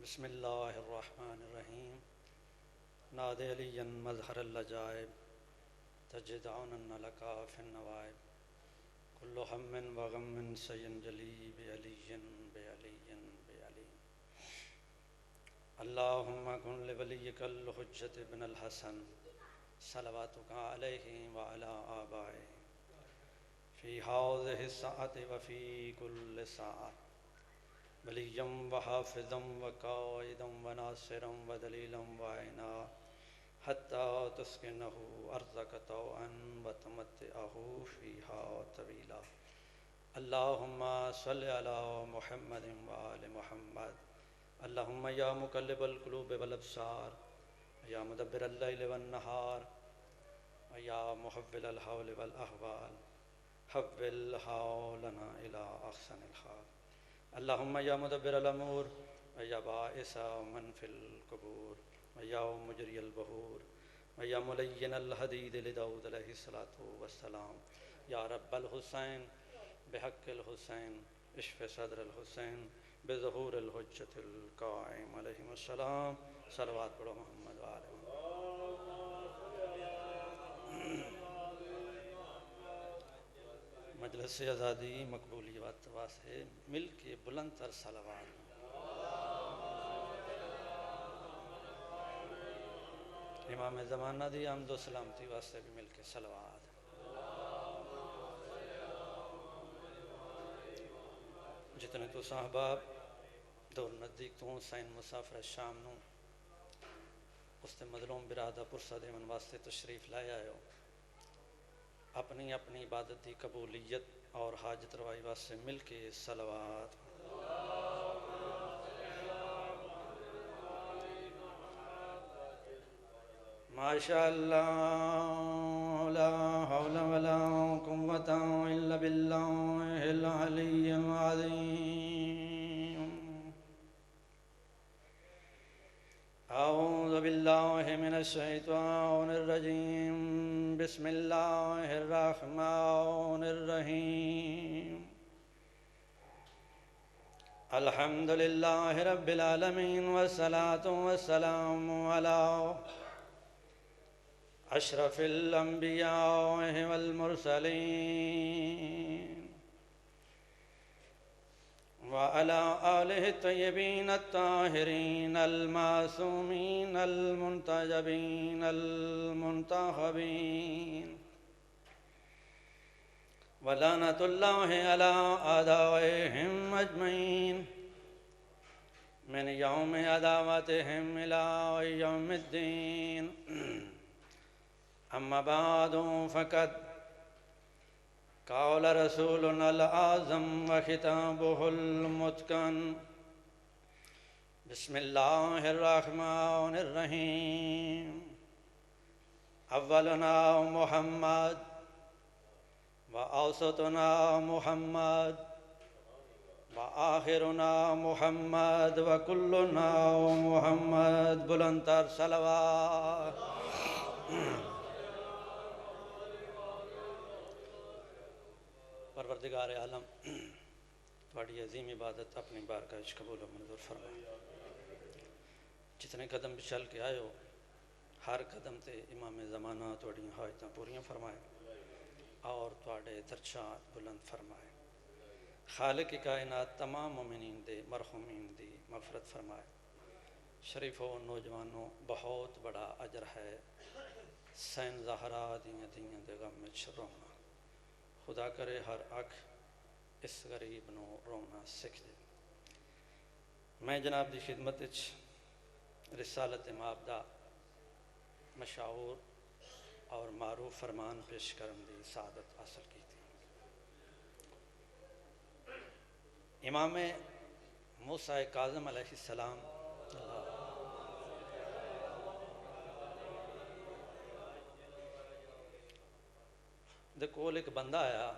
بسم اللہ الرحمن الرحیم ناد علی مظہر اللجائب تجد عونا لکا فی النوائب کل ہم وغم سینجلی بعلی بعلی بعلی اللہم کن لولیک الحجت بن الحسن صلواتک علیہ وعلی آبائہ فی ہذہ الساعۃ وفی کل ساعۃ ولیًا وحافظا وقائدا وناصرا ودلیلا وعینا حتی تسکنہ ارضک طوعا وتمتعہ فیہا طویلا اللہم صل علی محمد وآل محمد اللہم یا مقلب القلوب والابصار یا مدبر اللیل والنہار یا محول الحول والاحوال حول حولنا الی احسن الحال اللہم یا مدبر الامور یا باعث من فی القبور یا مجری البحور یا ملین الحدید لداود علیہ السلام یا رب الحسین بحق الحسین اشف صدر الحسین بظہور الحجت القائم علیہ السلام صلوات پڑھو محمد وآلہ مجلس آزادی مقبولی واسطے مل کے بلند تر صلوات امام زمانہ دی حمد و سلامتی واسطے بھی مل کے صلوات جتنے تو صحباب دور نزدیک تو سائن مسافر شام نو اس تے مظلوم برادہ پرسہ دے من واسطے تشریف لائے آئے ہو اپنی اپنی عبادت دی قبولیت اور حاجت روائی واسطے مل کے صلوات ماشاء اللہ لا حول ولا قوة الا باللہ العلی العظیم اعوذ باللہ من الشیطان الرجیم بسم اللہ الرحمن الرحیم الحمد للہ رب العالمین والصلاة والسلام علی اشرف الانبیاء والمرسلین وعلى آلہ الطیبین الطاہرین المعصومین المنتجبین المنتخبین ولعنۃ اللہ علی اعدائہم اجمعین من یوم عداوتہم الی یوم الدین اما بعد فقد قال رسولنا الأعظم وخطابه المتقن بسم الله الرحمن الرحيم أولنا محمد وأوسطنا محمد وآخرنا محمد وكلنا محمد بلندر صلوات پروردگار عالم تھوڑی عظیم عبادت اپنی بارگاہ وچ قبول و منظور فرمائے جتنے قدم بھی چل کے آئے ہو ہر قدم تے امام زمانہ تھوڑی حاجتاں پوریاں فرمائے اور تھوڑے درجات بلند فرمائے خالق کائنات تمام مومنین دے مرحومین دی مغفرت فرمائے شریفوں نوجوانوں بہت بڑا اجر ہے سین زہرا دیاں دیاں دے غم میں رونا خدا کرے ہر اکھ اس غریب نو رونا سکھ دے میں جناب دی خدمت وچ رسالت مابدہ مشہور اور معروف فرمان پیش کرن دی سعادت حاصل کی تھی امام موسیٰ کاظم علیہ السلام دے کول ایک بندہ آیا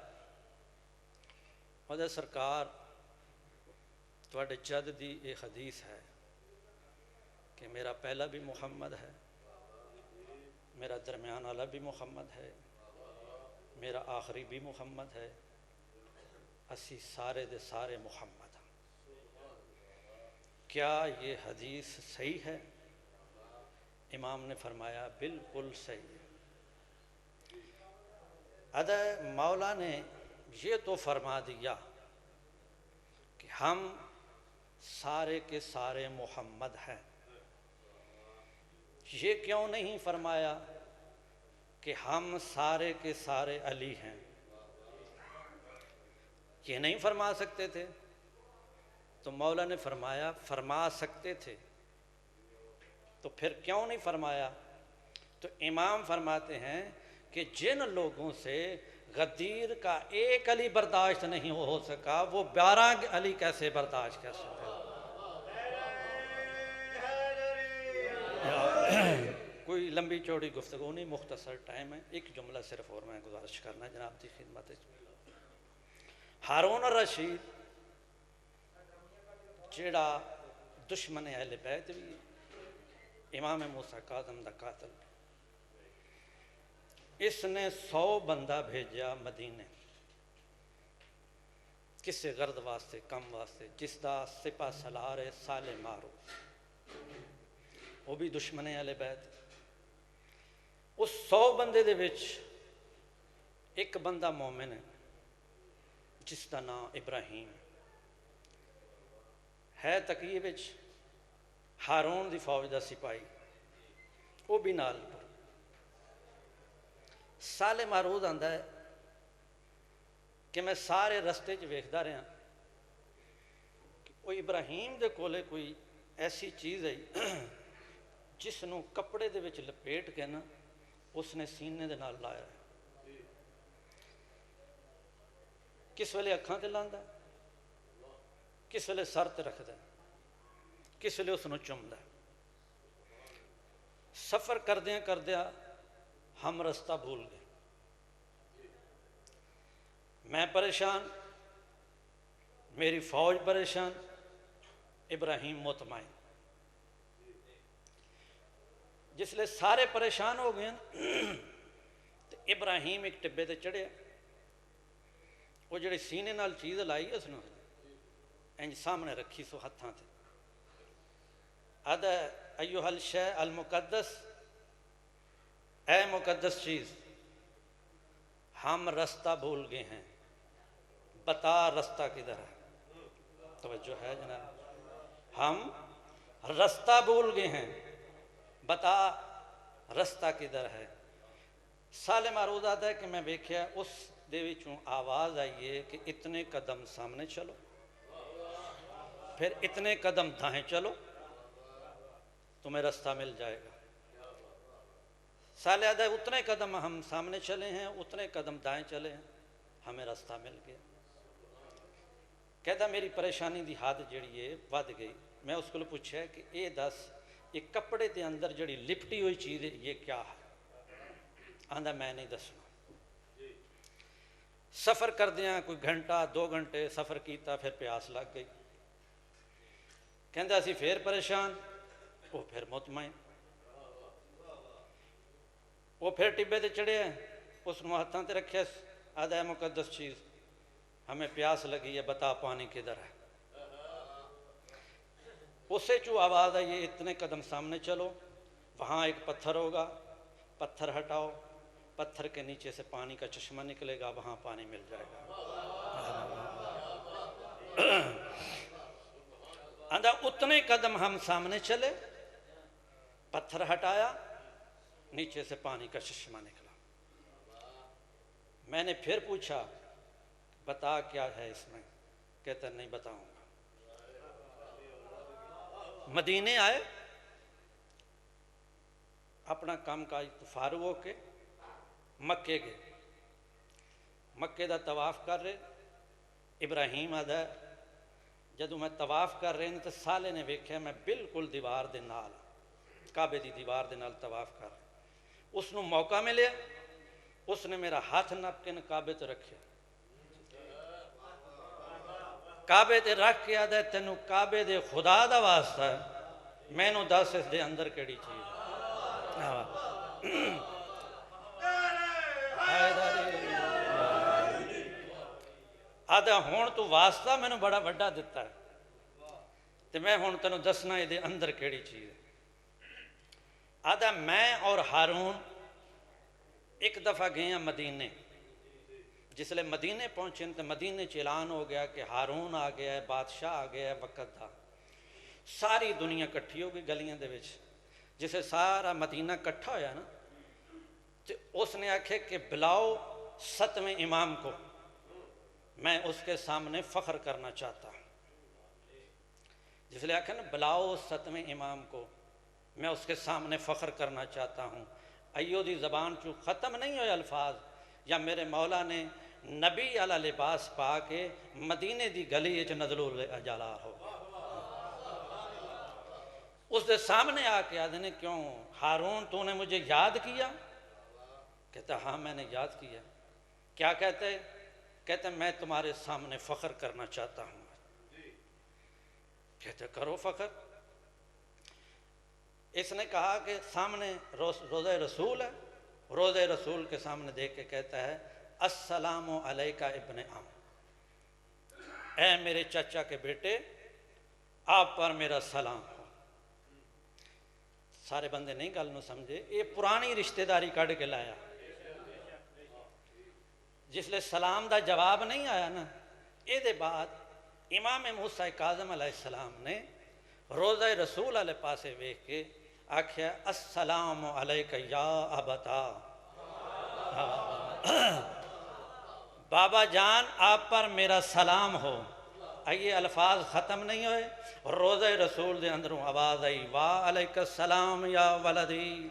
اور سرکار تواڈے چد دی ایک حدیث ہے کہ میرا پہلا بھی محمد ہے میرا درمیان والا بھی محمد ہے میرا آخری بھی محمد ہے اسی سارے دے سارے محمد ہیں کیا یہ حدیث صحیح ہے؟ امام نے فرمایا بالکل صحیح ہے۔ ادا مولا نے یہ تو فرما دیا کہ ہم سارے کے سارے محمد ہیں، یہ کیوں نہیں فرمایا کہ ہم سارے کے سارے علی ہیں؟ یہ نہیں فرما سکتے تھے؟ تو مولا نے فرمایا فرما سکتے تھے، تو پھر کیوں نہیں فرمایا؟ تو امام فرماتے ہیں کہ جن لوگوں سے غدیر کا ایک علی برداشت نہیں ہو سکا، وہ 12 علی کیسے برداشت کر سکتے؟ کوئی لمبی چوڑی گفتگو نہیں، مختصر ٹائم ہے، ایک جملہ صرف اور میں گزارش کرنا ہے جناب کی خدمت۔ ہارون الرشید جیڑا دشمن اہل بیت بھی، امام موسیٰ کاظم دا قاتل، اس نے 100 بندہ بھیجا مدینے، کسے غرض واسطے، کم واسطے، جس دا سپہ سالار ہے سالے مارو، وہ بھی دشمن اہل بیت۔ اس 100 بندے دے وچ ایک بندہ مومن ہے جس کا نام ابراہیم ہے، تقیے وچ ہارون دی فوج دا سپاہی، وہ بھی نال۔ سالے مارود آندا ہے کہ میں سارے رستے چ ویکھدا رہا کہ وہ ابراہیم دے کولے کوئی ایسی چیز ہے جس نو کپڑے دے وچ لپیٹ کے نا اس نے سینے دے نال لایا ہے، کس ویلے اکھاں تے لاندا ہے، کس ویلے سر تے رکھدا ہے، کس ویلے اس نو چومدا ہے۔ سفر کردیاں کردیاں ہم رستہ بھول گئے، میں پریشان، میری فوج پریشان، ابراہیم مطمئن۔ جس لئے سارے پریشان ہو گئے تو ابراہیم ایک ٹبے تے چڑھے، وہ جڑے سینے نال چیز لائی اس نے انج سامنے رکھی سو ہتھاں تے، ادا ایوہ الشیء المقدس، اے مقدس چیز، ہم رستہ بھول گئے ہیں، بتا رستہ کدھر ہے؟ توجہ ہے جناب، ہم رستہ بھول گئے ہیں، بتا رستہ کدھر ہے؟ سالے مارود آتا ہے کہ میں بیکھیا اس دے وچوں آواز آئیے کہ اتنے قدم سامنے چلو، پھر اتنے قدم دائیں چلو، تمہیں رستہ مل جائے گا۔ سالے آتا ہے اتنے قدم ہم سامنے چلے ہیں، اتنے قدم دائیں چلے ہیں، ہمیں رستہ مل گیا۔ کہتا میری پریشانی دی حد جڑی ہے ود گئی، میں اس کو پوچھا کہ اے دس یہ کپڑے دے اندر جڑی لپٹی ہوئی چیز ہے یہ کیا ہے؟ آندہ میں نہیں دسنا۔ سفر کر دیاں کوئی گھنٹہ 2 گھنٹے سفر کیتا، پھر پیاس لگ گئی، کہندہ اسی پھر پریشان، وہ پھر مطمئن، وہ پھر ٹبے تے چڑھے ہیں، اس نو ہتھاں تے رکھے، آدھا ہے مقدس چیز ہمیں پیاس لگی ہے، بتا پانی کدھر ہے؟ اسے چو آواز ہے یہ اتنے قدم سامنے چلو، وہاں ایک پتھر ہوگا، پتھر ہٹاؤ، پتھر کے نیچے سے پانی کا چشمہ نکلے گا، وہاں پانی مل جائے گا۔ اندھا اتنے قدم ہم سامنے چلے، پتھر ہٹایا، نیچے سے پانی کا چشمہ نکلا۔ میں نے پھر پوچھا بتا کیا ہے اس میں؟ کہتا نہیں بتاؤں گا۔ مدینے آئے، اپنا کام کاج فارغ ہو کے مکے گئے، مکے دا طواف کر رہے، ابراہیم آدھا جدو میں طواف کر رہے ہیں تو سالے نے ویکھیا میں بالکل دیوار دے نال، کعبے دی دیوار دے نال طواف کر رہے، اس نو موقع ملے، اس نے میرا ہاتھ نپ کے کعبے تے رکھے، کعبے تے رکھ کے آدھا تینوں کعبے دے خدا دا واسطہ ہے، میں نو دس اس دے اندر کیڑی چیز آدھا ہون تو واسطہ میں نو بڑا بڑا دیتا ہے، تو میں ہوں تینوں دسنا یہ اندر کیڑی چیز ہے۔ آدھا میں اور ہارون ایک دفعہ گئے ہیں مدینے، جس لئے مدینے پہنچے تو مدینے اعلان ہو گیا کہ ہارون آ گیا ہے، بادشاہ آ گیا ہے، وقت تھا۔ ساری دنیا کٹھی ہو گئی گلیاں دے وچ، جسے سارا مدینہ کٹھا ہویا نا، تو اس نے آکھے کہ بلاؤ 7ویں امام کو، میں اس کے سامنے فخر کرنا چاہتا ہوں۔ جس لئے آکھے نا بلاؤ 7ویں امام کو، میں اس کے سامنے فخر کرنا چاہتا ہوں۔ ایو دی زبان چو ختم نہیں ہوئے الفاظ، یا میرے مولا نے نبی علی لباس پا کے مدینے دی گلی اچ نزل اجالا ہو، اس دے سامنے آ کے آدھے نے کیوں ہارون تو نے مجھے یاد کیا؟ کہتا ہاں میں نے یاد کیا۔ کیا کہتے؟ کہتے میں تمہارے سامنے فخر کرنا چاہتا ہوں۔ کہتے کرو فخر۔ اس نے کہا کہ سامنے روضہ رسول ہے، روضہ رسول کے سامنے دیکھ کے کہتا ہے السلام علیکہ ابن عم، اے میرے چچا کے بیٹے آپ پر میرا سلام ہو۔ سارے بندے نہیں گل نو سمجھے، یہ پرانی رشتہ داری کڑھ کے لایا۔ جس لئے سلام دا جواب نہیں آیا نا، یہ دے بعد امام موسیٰ کاظم علیہ السلام نے روضہ رسول علیہ پاسے ویکھ کے آکھیا السلام علیکہ یا ابتا، بابا جان آپ پر میرا سلام ہو۔ یہ الفاظ ختم نہیں ہوئے، روضہ رسول دے اندروں آواز آئی وعلیک السلام یا ولدی،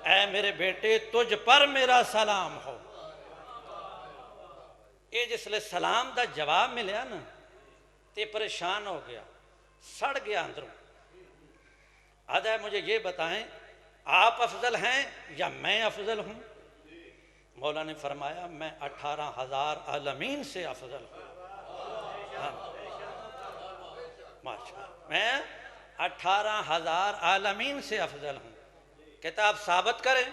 اے میرے بیٹے تجھ پر میرا سلام ہو۔ یہ جس لئے سلام دا جواب ملیا نا تے پریشان ہو گیا، سڑ گیا اندروں۔ آدھا مجھے یہ بتائیں آپ افضل ہیں یا میں افضل ہوں؟ مولا نے فرمایا میں 18,000 عالمین سے افضل ہوں۔ میں 18,000 عالمین سے افضل ہوں۔ کہتا آپ ثابت کریں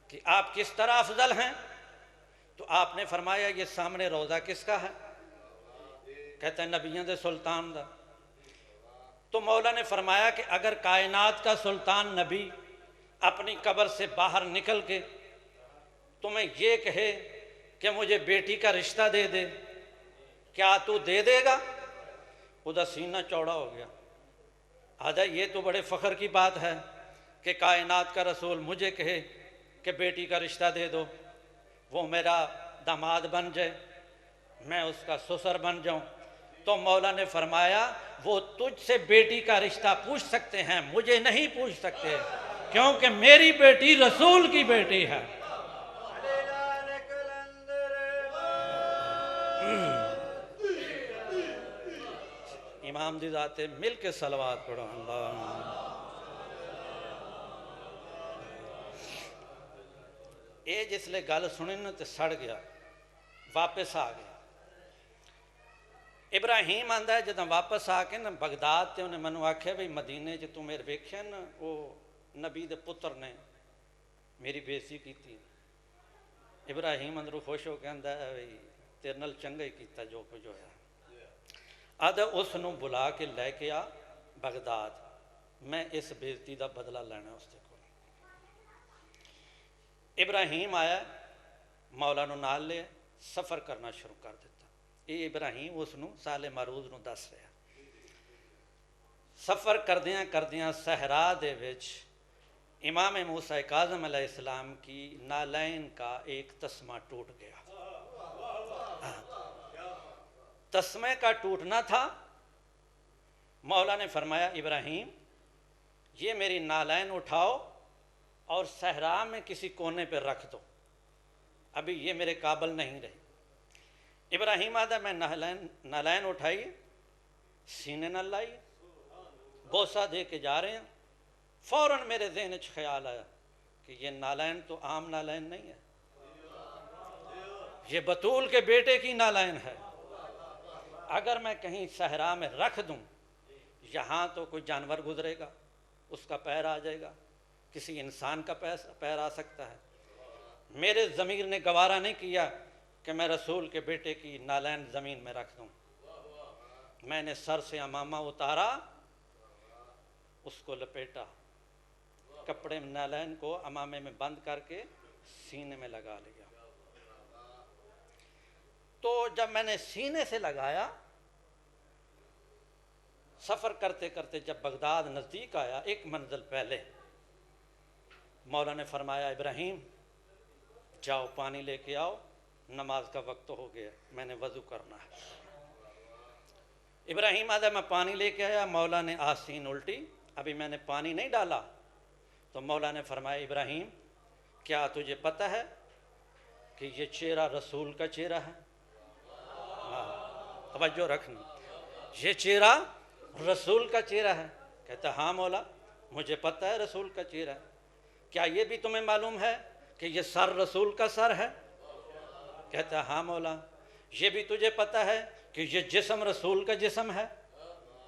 کہ آپ کس طرح افضل ہیں؟ تو آپ نے فرمایا یہ سامنے روضہ کس کا ہے؟ کہتا ہے نبیوں دے سلطان دا۔ تو مولا نے فرمایا کہ اگر کائنات کا سلطان نبی اپنی قبر سے باہر نکل کے تمہیں یہ کہے کہ مجھے بیٹی کا رشتہ دے دے، کیا تو دے دے گا؟ خدا سینہ چوڑا ہو گیا۔ آدھا یہ تو بڑے فخر کی بات ہے کہ کائنات کا رسول مجھے کہے کہ بیٹی کا رشتہ دے دو، وہ میرا داماد بن جائے، میں اس کا سسر بن جاؤں۔ تو مولا نے فرمایا وہ تجھ سے بیٹی کا رشتہ پوچھ سکتے ہیں، مجھے نہیں پوچھ سکتے، کیونکہ میری بیٹی رسول کی بیٹی ہے۔ امام دی ذاتے مل کے صلوات پڑھو اللہ۔ اے جس لئے گل سنیں نا تے سڑ گیا، واپس آ گیا۔ ابراہیم آندہ ہے جدہ واپس آ کے نا بغداد تے انہیں منو آکھے بھئی مدینے جو تم میرے ویکھے نا وہ نبی دے پتر نے میری بےزتی کی تھی۔ ابراہیم اندرو خوش ہو کے آندہ ہے بھئی تیرے نال چنگا ہی کیتا جو کچھ ہویا۔ آدھا اس نو بلا کے لے کے آ بغداد، میں اس بےزتی دا بدلہ لینا اس دے کو۔ ابراہیم آیا مولا نو نال لے سفر کرنا شروع کر دیتا۔ یہ ابراہیم اس نو سال معروض نو دس رہا۔ سفر کردیاں کردیاں صحرا دے وچ امام موسیٰ کاظم علیہ السلام کی نالین کا ایک تسمہ ٹوٹ گیا۔ تسمے کا ٹوٹنا تھا، مولا نے فرمایا ابراہیم یہ میری نالین اٹھاؤ اور صحرا میں کسی کونے پہ رکھ دو، ابھی یہ میرے قابل نہیں رہی۔ ابراہیم آدھا میں نالین اٹھائی سینے نہ لائی، بوسہ دے کے جا رہے ہیں، فوراً میرے ذہن وچ خیال آیا کہ یہ نالین تو عام نالین نہیں ہے، یہ بطول کے بیٹے کی نالین ہے۔ اگر میں کہیں صحرا میں رکھ دوں یہاں تو کوئی جانور گزرے گا، اس کا پیر آ جائے گا، کسی انسان کا پیر آ سکتا ہے۔ میرے ضمیر نے گوارا نہیں کیا کہ میں رسول کے بیٹے کی نالین زمین میں رکھ دوں۔ میں نے سر سے امامہ اتارا، اس کو لپیٹا، کپڑے نالین کو امامے میں بند کر کے سینے میں لگا لیا۔ تو جب میں نے سینے سے لگایا، سفر کرتے کرتے جب بغداد نزدیک آیا، ایک منزل پہلے مولا نے فرمایا ابراہیم جاؤ پانی لے کے آؤ، نماز کا وقت ہو گیا، میں نے وضو کرنا ہے۔ ابراہیم آدھا میں پانی لے کے آیا، مولا نے آستین الٹی، ابھی میں نے پانی نہیں ڈالا تو مولا نے فرمایا ابراہیم کیا تجھے پتہ ہے کہ یہ چہرہ رسول کا چہرہ ہے؟ توجہ رکھنا، یہ چہرہ رسول کا چہرہ ہے؟ کہتا ہاں مولا مجھے پتہ ہے رسول کا چہرہ ہے۔ کیا یہ بھی تمہیں معلوم ہے کہ یہ سر رسول کا سر ہے؟ کہتا ہاں مولا۔ یہ بھی تجھے پتہ ہے کہ یہ جسم رسول کا جسم ہے؟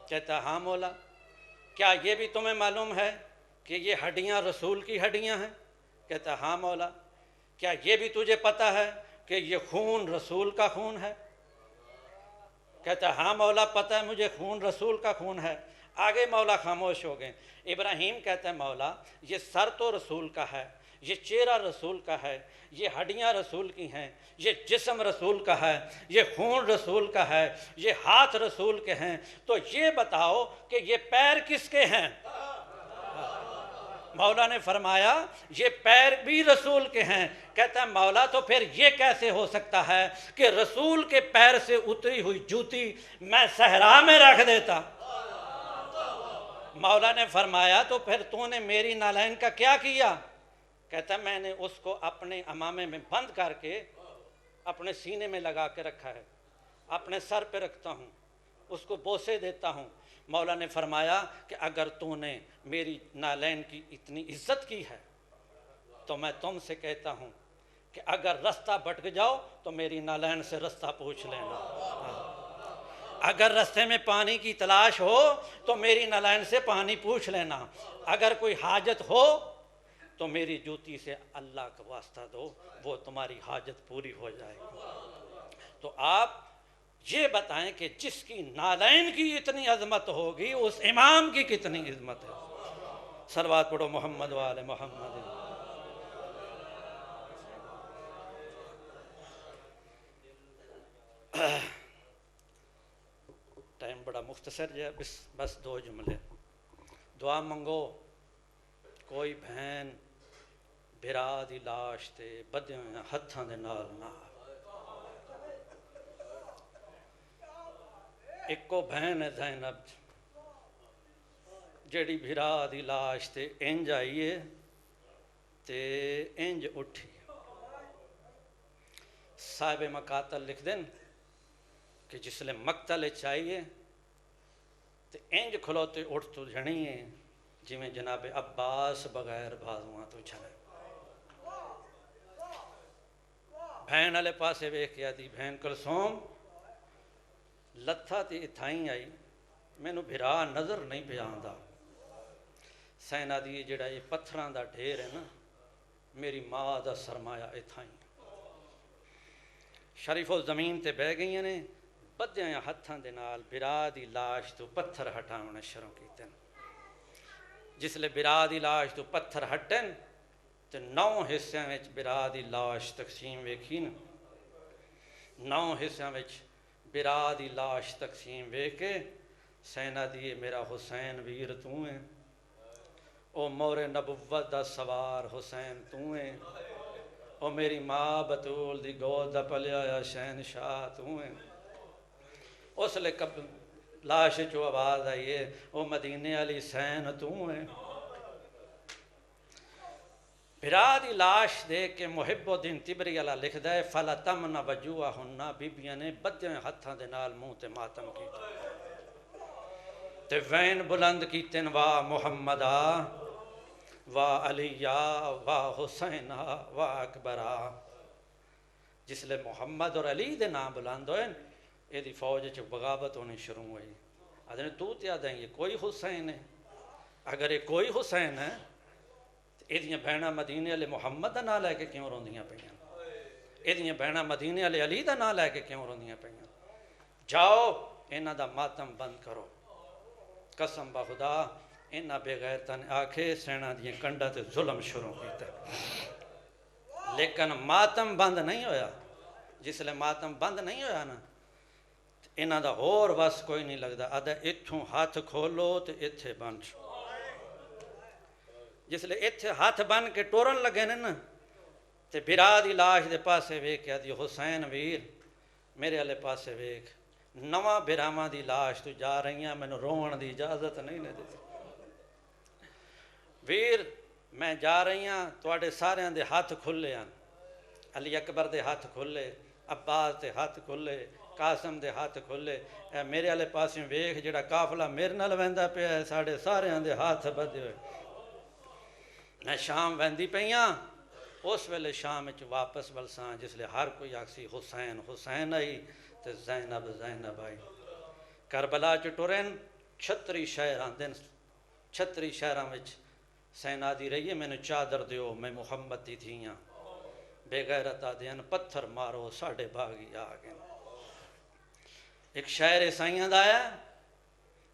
کہتا ہاں مولا۔ کیا یہ بھی تمہیں معلوم ہے کہ یہ ہڈیاں رسول کی ہڈیاں ہیں؟ کہتا ہاں مولا۔ کیا یہ بھی تجھے پتہ ہے کہ یہ خون رسول کا خون ہے؟ کہتا ہاں مولا پتہ ہے مجھے خون رسول کا خون ہے۔ آگے مولا خاموش ہو گئے۔ ابراہیم کہتا ہے مولا یہ سر تو رسول کا ہے، یہ چہرہ رسول کا ہے، یہ ہڈیاں رسول کی ہیں، یہ جسم رسول کا ہے، یہ خون رسول کا ہے، یہ ہاتھ رسول کے ہیں، تو یہ بتاؤ کہ یہ پیر کس کے ہیں؟ مولا نے فرمایا یہ پیر بھی رسول کے ہیں۔ کہتا ہے مولا تو پھر یہ کیسے ہو سکتا ہے کہ رسول کے پیر سے اتری ہوئی جوتی میں صحرا میں رکھ دیتا؟ مولا نے فرمایا تو پھر تو نے میری نالین کا کیا کیا؟ کہتا ہے میں نے اس کو اپنے امامے میں بند کر کے اپنے سینے میں لگا کے رکھا ہے، اپنے سر پہ رکھتا ہوں، اس کو بوسے دیتا ہوں۔ مولا نے فرمایا کہ اگر تو نے میری نالین کی اتنی عزت کی ہے تو میں تم سے کہتا ہوں کہ اگر رستہ بھٹک جاؤ تو میری نالین سے رستہ پوچھ لینا، اگر رستے میں پانی کی تلاش ہو تو میری نالین سے پانی پوچھ لینا، اگر کوئی حاجت ہو تو میری جوتی سے اللہ کا واسطہ دو، وہ تمہاری حاجت پوری ہو جائے گی۔ تو آپ یہ بتائیں کہ جس کی نالین کی اتنی عظمت ہوگی اس امام کی کتنی عظمت ہے۔ صلوات پڑھو محمد وآل محمد۔ ٹائم بڑا مختصر ہے، بس 2 جملے۔ دعا منگو کوئی بہن بھرا دی لاش تے بدے ہتھاں دے نال نہ، ایکو بہن ہے زینب جیڑی بھرا دی لاش تے انج آئیے تے انج اٹھی۔ صاحب مقاتل لکھ دیں کہ جس لئے مقتل چاہیے تے انج کھلوتے اٹھ تو جھنیے جی میں جناب عباس بغیر بازوان تو جھنے۔ بہن علی پاسے ویکھیا دی بہن کلثوم لتھا تے اتھائیں آئی، میں نو بھرا نظر نہیں پیاندا۔ سینا دی جڑا یہ پتھران دا ڈھیر ہے نا، میری ماں دا سرمایہ اتھائیں۔ شریف و زمین تے بہ گئی نے، بدیاں ہتھاں دے نال بھرا دی لاش تو پتھر ہٹاونا شروع کیتے ہیں۔ جس لئے بھرا دی لاش تو پتھر ہٹن تے 9 حصیاں وچ بھرا دی لاش تقسیم ویکھی نا، 9 حصیاں وچ بھرا دی لاش تقسیم ویکھے سینا دی میرا حسین ویر تو ہے، او مور نبوت دا سوار حسین تو ہے، او میری ماں بطول دی گود دا پلیا شہنشاہ تو ہے۔ اس لئے کب لاش جو آواز آئیے او مدینے علی سین تو ہے۔ بھرا دی لاش دیکھ کے محب الدین تبری اللہ لکھ دے فَلَتَمْنَ وَجُوَهُنَّ بیبیاں نے بدیاں ہتھاں دے نال منہ تے ماتم کیتا تے وین بلند کیتن واہ محمدہ واہ علیہ واہ حسینہ واہ اکبرہ۔ جس لئے محمد اور علی دے نام بلند ہوئے یہ دی فوج چ بغاوت ہونی شروع ہوئی۔ آدھنے تو تیا دیں یہ کوئی حسین ہے؟ اگر یہ کوئی حسین ہے یہ بہنہ مدینے علی محمد دا نہ لے کے کیوں روندیاں پہیاں؟ یہ بہنہ مدینے علی علی دا نہ لے کے کیوں روندیاں پہیاں؟ جاؤ انہاں دا ماتم بند کرو. قسم بخدا انہاں بے غیرتاں نے آکھے سینہ دیاں کنڈا تے ظلم شروع کیتا، لیکن ماتم بند نہیں ہویا. جس لئے ماتم بند نہیں ہویا نا انہاں دا اور بس کوئی نہیں لگدا. آدھا اتھوں ہاتھ کھولو تے اتھے بن. جس لئے اتھے ہاتھ بن کے ٹورن لگے نا تے بھرا دی لاش دے پاسے ویکھ کے دی حسین ویر میرے والے پاسے ویکھ، نواں بھراواں دی لاش تو جا رہی ہیں، مینوں رون دی اجازت نہیں نے دیتی. ویر میں جا رہی ہاں، تواڈے ساریاں دے ہاتھ کھلے ہیں. علی اکبر دے ہاتھ کھلے، عباس دے ہاتھ کھلے، قاسم دے ہاتھ کھلے. اے میرے والے پاسے ویکھ جڑا قافلہ میرے نال ویندا پیا ہے، ساڈے ساریاں دے ہاتھ بدھے ہوئے. میں شام ویندی پیاں، اس ویلے شام وچ واپس ولساں جس لئے ہر کوئی آکسی حسین حسین آئی تے زینب زینب آئی. کربلا چ ٹرن 36 شہر آندے، 36 شہراں وچ سینا دی رہی ہے مینوں چادر دیو میں محمد دی تھی ہاں. بے غیرت آدھین پتھر مارو ساڑھے باغی آ گئے. ایک شہر عیسائیاں دا آیا،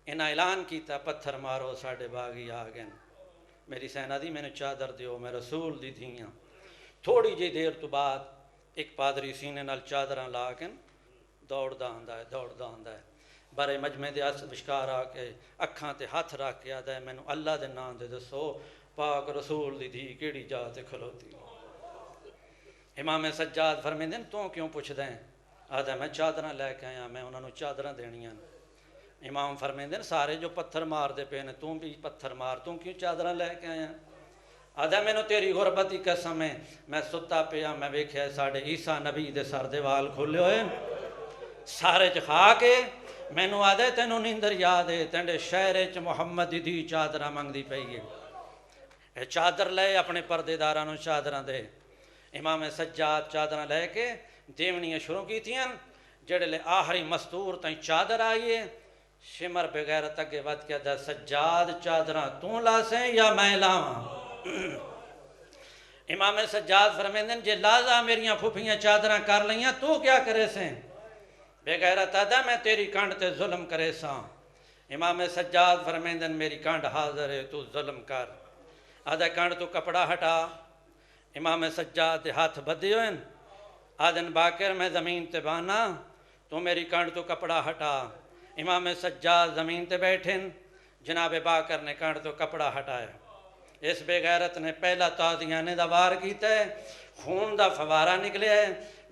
انہاں اعلان کیتا پتھر مارو ساڑھے باغی آ گئے. میری سینا دی میں نے چادر دیو میں رسول دی تھیاں. تھوڑی جی دیر تو بعد ایک پادری سینے نال چادراں لا کے دوڑدا آندا ہے بارے مجمع دے وشکار آ کے اکھاں تے ہاتھ رکھ کے آدھا ہے مینوں اللہ دے نام دے دسو پاک رسول دی دھی کیڑی جا تے کھلوتی. امام سجاد فرمیندے تو کیوں پوچھدے ہیں؟ آدھا میں چادراں لے کے آیا، میں انہاں نوں چادراں دینیاں. امام فرمیندے سارے جو پتھر مار دے پے نے تو بھی پتھر مار، تو کیوں چادراں لے کے آیا؟ آدھا مینوں تیری غربت دی قسم ہے، میں ستا پیا میں ویکھیا ساڈے عیسیٰ نبی دے سر دے وال کھلے ہوئے سارے چ کھا کے مینوں آدھے تینوں نیندر یاد ہے تینڈے شہر چ محمد دی چادراں منگدی پئی ہے. اے چادر لے اپنے پردے داراں نوں چادراں دے. امام سجاد چادراں لے کے دیونیاں شروع کیتیاں. جڑے لے آخری مستور تائیں چادر آئیے شمر بغیرت اگے ود کے دا سجاد چادراں تو لاسیں یا میں لاواں؟ امام سجاد فرمیندن جے لازا میریاں پھوپھیاں چادراں کر لیاں تو کیا کرے سیں؟ بے غیرت آدھا میں تیری کانڈ تے ظلم کرے ساں. امام سجاد فرمیندن میری کانڈ حاضر ہے تو ظلم کر. آدھا کانڈ تو کپڑا ہٹا. امام سجاد دے ہاتھ بدھے ہوئے آدھن باکر میں زمین تے بانا تو میری کانڈ تو کپڑا ہٹا. امام سجاد زمین تے بیٹھن، جناب باکر نے کانڈ تو کپڑا ہٹایا. اس بے غیرت نے پہلا تازیانے دا وار کیتا ہے، خون دا فوارہ نکلے ہے.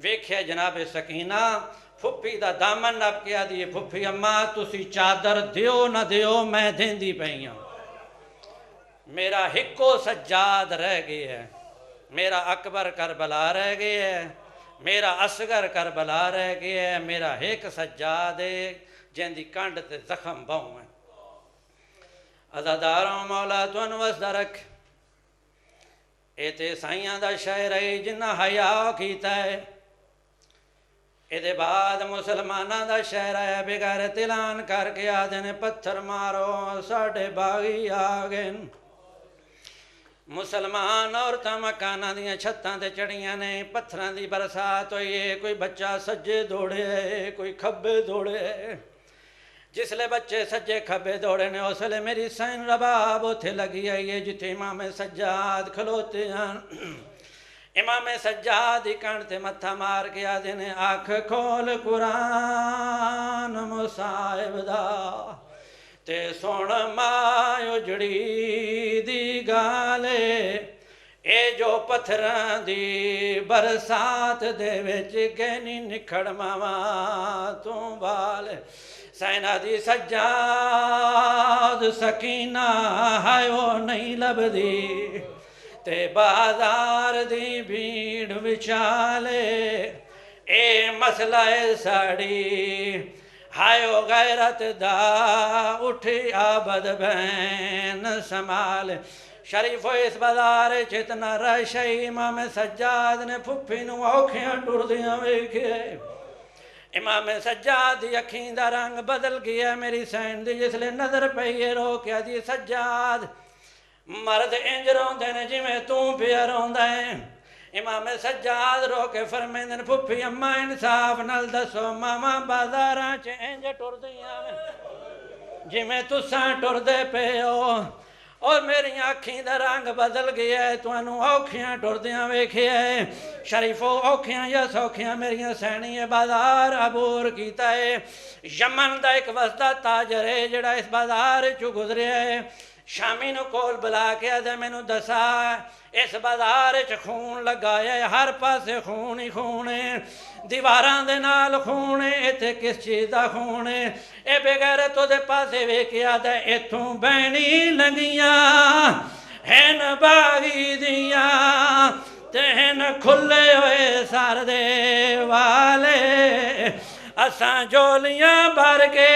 ویکھیا جناب سکینہ پھپھی دا دامن نپ کے آدھی پھپھی اماں تسی چادر دیو نہ دیو میں دیندی پئیاں. میرا ہکو سجاد رہ گئی ہے، میرا اکبر کربلا رہ گئی ہے، میرا اصغر کربلا رہ گئی ہے، میرا ایک سجاد ہے جن دی کنڈ تے زخم باؤں ہے. عزاداروں مولا تو انوس درک اے تے سائیاں دا شہر ہے جنہ حیاء کیتا ہے. اے دے بعد مسلمانہ دا شہر ہے بغیرت اعلان کر کے آدھے پتھر مارو ساڑھے باغی آگئے. مسلمان عورتاں مکاناں دیاں چھتاں تے چڑھیاں نے، پتھراں دی برسات ہوئی ہے. کوئی بچہ سجے دوڑے ہے، کوئی کھبے دوڑے ہے. جس لے بچے سجے کھبے دوڑے نے اس لے میری سین رباب اتھے لگی آئی ہے جتھے امام سجاد کھلوتے ہیں. امام سجاد ہی کانڈ متھا مار کے آدھے نے آنکھ کھول قرآن مصائب دا تے سن ماں اجڑی دی گالے. اے جو پتھراں دی برسات دے وچ گہنی نکھڑ ماواں تو بال. سینا دی سجاد سکینہ ہے وہ نہیں لبدی تے بازار دی بھیڑ وچالے. اے مسئلہ ساڑی ہائیو غیرت دا اٹھی آبد بین سمال. شریف اس بازار چتنا رشی امام سجاد نے پھپھی نو اوکھیاں ٹردیاں ویکھے. امام سجاد دی اکھیں دا رنگ بدل گیا. میری سین دی جس لے نظر پئیے رو کیا دی سجاد مرد انج روندے نے جی میں تو پیا روندہ ہے. امام سجاد رو کے فرمیندن پھپھی اما انصاف نال دسو ماما بازاراں چ انج ٹردیاں جی میں تساں ٹردے پے ہو اور میری آنکھیں دا رنگ بدل گیا ہے تانوں اوکھیاں ٹردیاں ویکھیا ہے شریفو اوکھیاں یا سوکھیاں میریاں سینی بازار عبور کیتا ہے یمن دا ایک وسدا تاجر ہے جڑا اس بازار چوں گزریا ہے شامی نو کول بلا کے آدھے مینوں دسا اس بازار چ خون لگایا ہے ہر پاسے خون ہی خون ہے دیواراں دے نال خون ہے ایتھے کس چیز دا خون ہے اے بغیرتو دے پاسے ویکھیا تے ایتھوں بہنی لگیاں ہن باغی دیاں تے ہن کھلے ہوئے سر دے والے اساں جولیاں بھر کے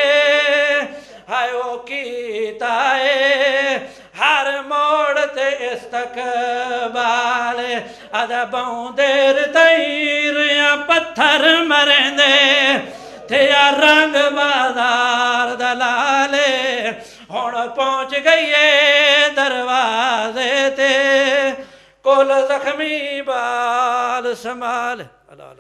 ہائے او کیتا ہے ہر موڑ تے استقبال ادا بہوں دیر تیر یا پتھر مرندے تھیا رنگ بازار دلالے ہون پہنچ گئیے دروازے تے کول زخمی بال سنبھال اللہ